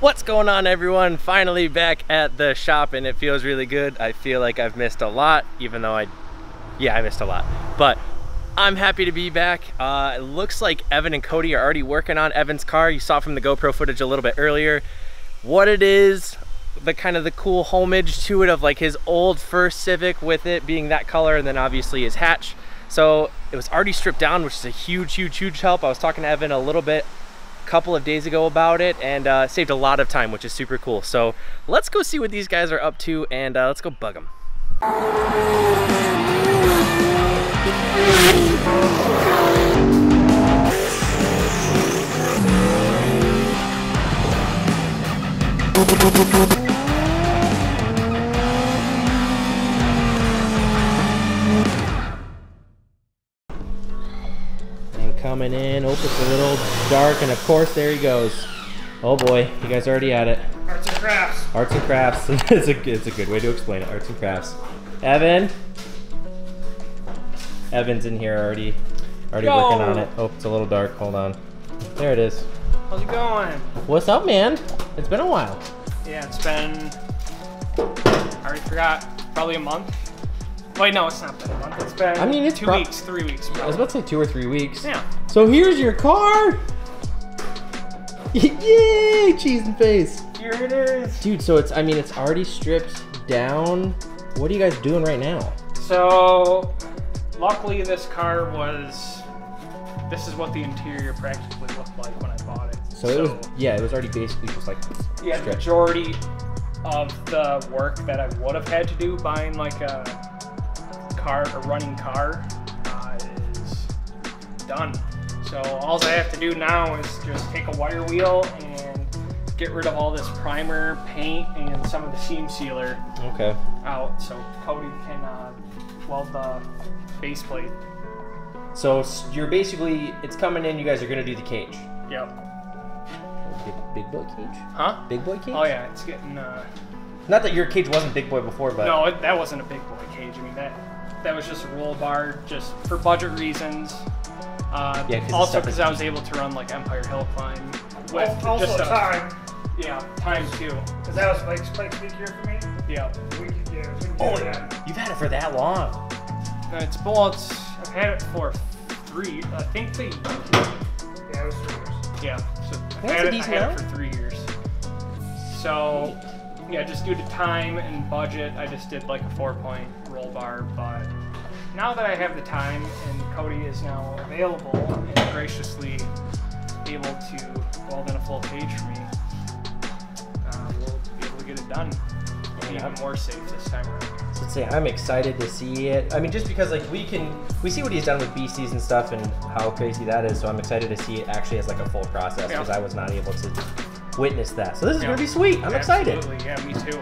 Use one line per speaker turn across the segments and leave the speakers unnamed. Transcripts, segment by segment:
What's going on, everyone? Finally back at the shop, and it feels really good. I feel like I've missed a lot, even though I missed a lot, but I'm happy to be back. It looks like Evan and Cody are already working on Evan's car. You saw from the GoPro footage a little bit earlier what it is, the kind of the cool homage to it of like his old first Civic with it being that color, and then obviously his hatch. So it was already stripped down, which is a huge help. I was talking to Evan a little bit couple of days ago about it, and saved a lot of time, which is super cool. So let's go see what these guys are up to, and let's go bug them. Coming in, oh, it's a little dark, and of course there he goes. Oh boy, you guys are already at it.
Arts and crafts.
Arts and crafts. it's a good way to explain it. Arts and crafts. Evan's in here already working on it. Oh, it's a little dark. Hold on. There it is.
How's it going?
What's up, man? It's been a while.
Yeah, it's been, I already forgot, probably a month. Wait, no, it's not been a month. It's been, I mean, it's 2 weeks, 3 weeks. Probably.
I was about to say 2 or 3 weeks.
Yeah.
So here's your car. Yay, cheese and face.
Here it is.
Dude, so it's already stripped down. What are you guys doing right now?
So, luckily this car was, this is what the interior practically looked like when I bought it.
So it was already basically just like
the majority of the work that I would have had to do buying like a running car is done. So all I have to do now is just take a wire wheel and get rid of all this primer, paint, and some of the seam sealer out, so Cody can weld the base plate.
So you're basically, it's coming in, you guys are going to do the cage.
Yep.
Big boy cage?
Huh?
Big boy cage?
Oh yeah, it's getting...
Not that your cage wasn't big boy before, but...
No, that wasn't a big boy cage. I mean, that was just a roll bar, just for budget reasons. Also because I was able to run like Empire Hillclimb with
also
just
time.
Yeah, time too.
Because that was Pikes Peak here for me.
Yeah.
You've had it for that long.
I've had it for I think
Yeah, it was 3 years.
Yeah, so I had it for 3 years. So, yeah, just due to time and budget, I just did like a 4-point roll bar, but now that I have the time and Cody is now available and graciously able to weld in a full cage for me, we'll be able to get it done. Even more safe this time around.
So let's say I'm excited to see it. I mean, just because like we see what he's done with BCs and stuff and how crazy that is, so I'm excited to see it actually as like a full process, because I was not able to witness that. So this is gonna be sweet. I'm excited.
Absolutely, yeah, me too.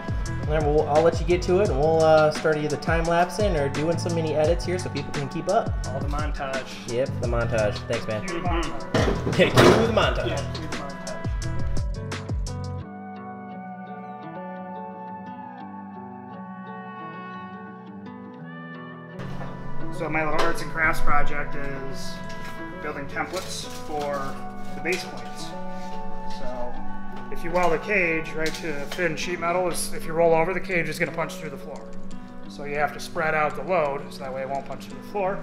And I'll let you get to it, and we'll start either time-lapsing or doing some mini edits here so people can keep up.
All the montage.
Yep, the montage. Thanks, man.
Cue the montage.
Okay, cue the montage.
Yeah, cue the montage.
So my little arts and crafts project is building templates for the base plates. So if you weld a cage right to thin sheet metal, if you roll over, the cage is going to punch through the floor. So you have to spread out the load so that way it won't punch through the floor.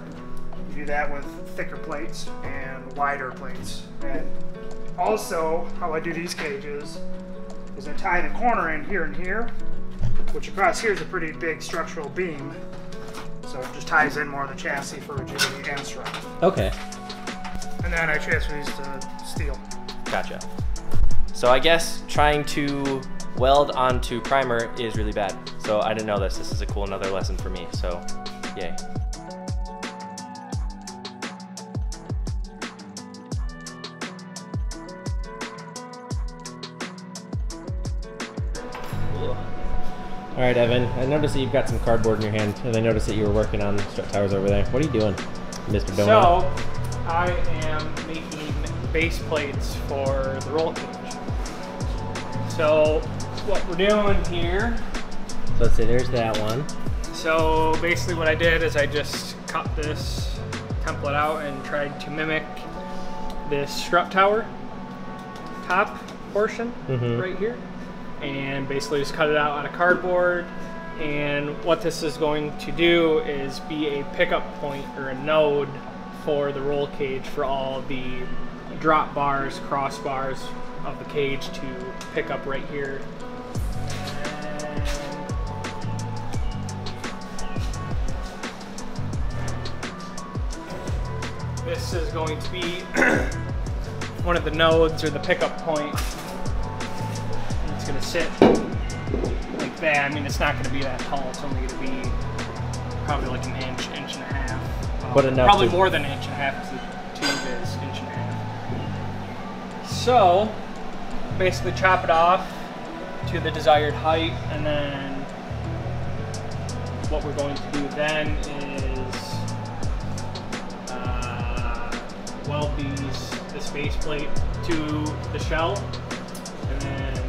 You do that with thicker plates and wider plates. And also how I do these cages is I tie the corner in here and here, which across here is a pretty big structural beam. So it just ties in more of the chassis for rigidity and strength.
Okay.
And then I transfer these to steel.
Gotcha. So I guess trying to weld onto primer is really bad. So I didn't know this. This is a cool another lesson for me. So, yay. All right, Evan, I noticed that you've got some cardboard in your hand, and I noticed that you were working on strut towers over there. What are you doing, Mr. Donut?
So, I am making base plates for the roll cage. So, what we're doing here...
So let's say there's that one.
So, basically what I did is I just cut this template out and tried to mimic this strut tower top portion right here, and basically just cut it out of cardboard. And what this is going to do is be a pickup point or a node for the roll cage for all the drop bars, crossbars of the cage to pick up right here. This is going to be one of the nodes or the pickup point. And it's going to sit like that. I mean, it's not going to be that tall. It's only going to be probably like an inch, inch and a half.
But enough
probably
to...
more than an inch and a half because the tube is inch and a half. So basically chop it off to the desired height, and then what we're going to do then is weld this base plate to the shell, and then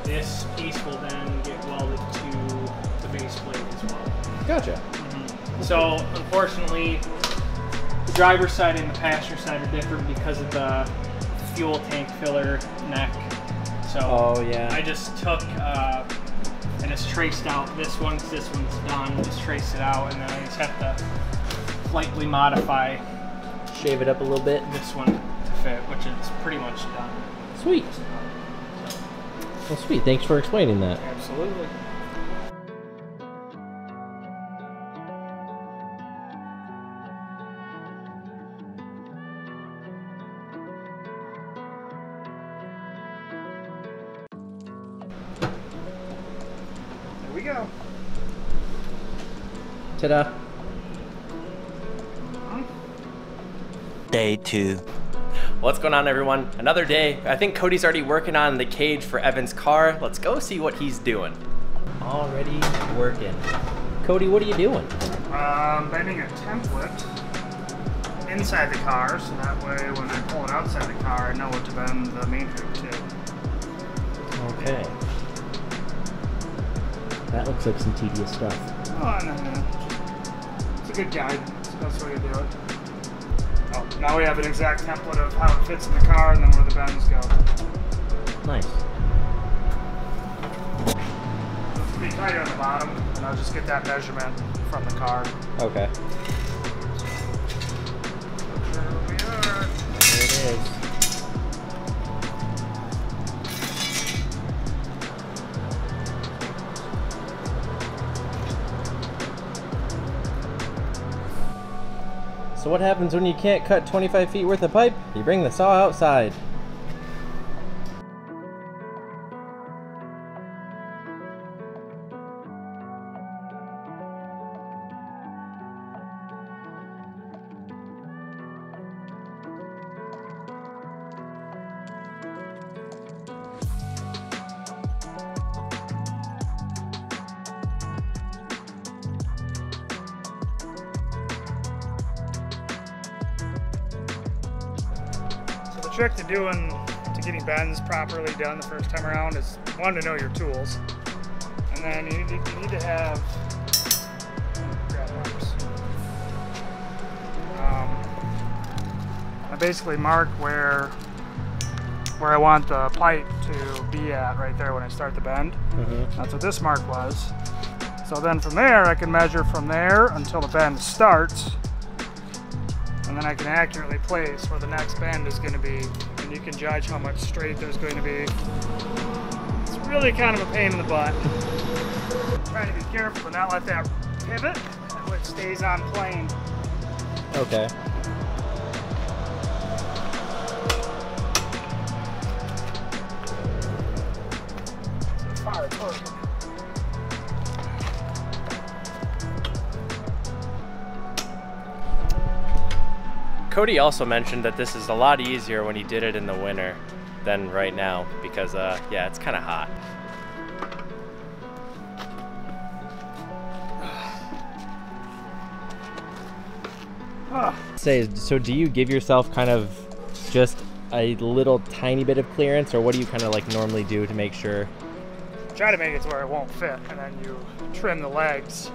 this piece will then get welded to the base plate as well.
Gotcha.
So unfortunately, the driver's side and the passenger side are different because of the fuel tank filler neck. So I just took and just traced out this one, because this one's done. Just traced it out, and then I just have to slightly modify,
shave it up a little bit.
This one to fit, which is pretty much done.
Sweet. Well, sweet. Thanks for explaining that.
Absolutely.
There we go.
Ta-da.
Day 2.
What's going on, everyone? Another day. I think Cody's already working on the cage for Evan's car. Let's go see what he's doing. Already working. Cody, what are you doing?
Bending a template inside the car, so that way when I pull it outside the car, I know what to bend the main hoop to.
Okay. That looks like some tedious stuff.
Oh, no. It's a good guide. It's the best way to do it. Oh, now we have an exact template of how it fits in the car and then where the bends go.
Nice.
It's pretty tight on the bottom, and I'll just get that measurement from the car.
Okay.
There we are.
There it is. So what happens when you can't cut 25 feet worth of pipe? You bring the saw outside.
The trick to getting bends properly done the first time around is, one, to know your tools, and then you need to have grab marks. I basically mark where I want the pipe to be at right there when I start the bend. That's what this mark was. So then from there I can measure from there until the bend starts, and then I can accurately place where the next bend is going to be, and you can judge how much straight there's going to be. It's really kind of a pain in the butt. Trying to be careful to not let that pivot, that way it stays on plane.
Okay.
Fire torque.
Cody also mentioned that this is a lot easier when he did it in the winter than right now because, yeah, it's kind of hot. So do you give yourself kind of just a little tiny bit of clearance, or what do you kind of like normally do to make sure?
Try to make it to where it won't fit, and then you trim the legs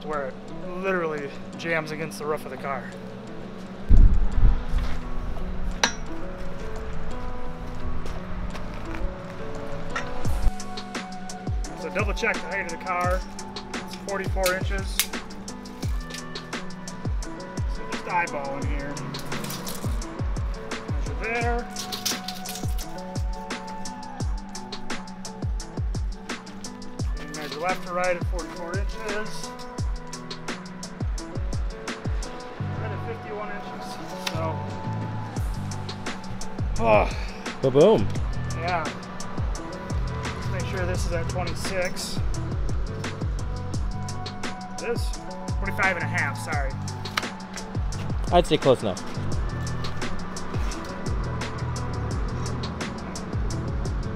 to where it literally jams against the roof of the car. double check the height of the car. It's 44 inches. So just eyeballing here. Measure there. And measure left to right at 44 inches. Right at 51 inches. So.
Oh, ba-boom.
Yeah. Let's make sure this is at 26. This 25 and a half, sorry.
I'd say close enough.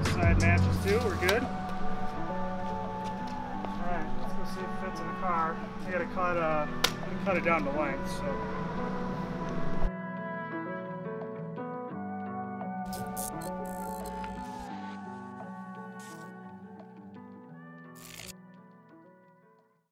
Side matches too, we're good. Alright, let's go see if it fits in the car. I gotta cut it down to length, so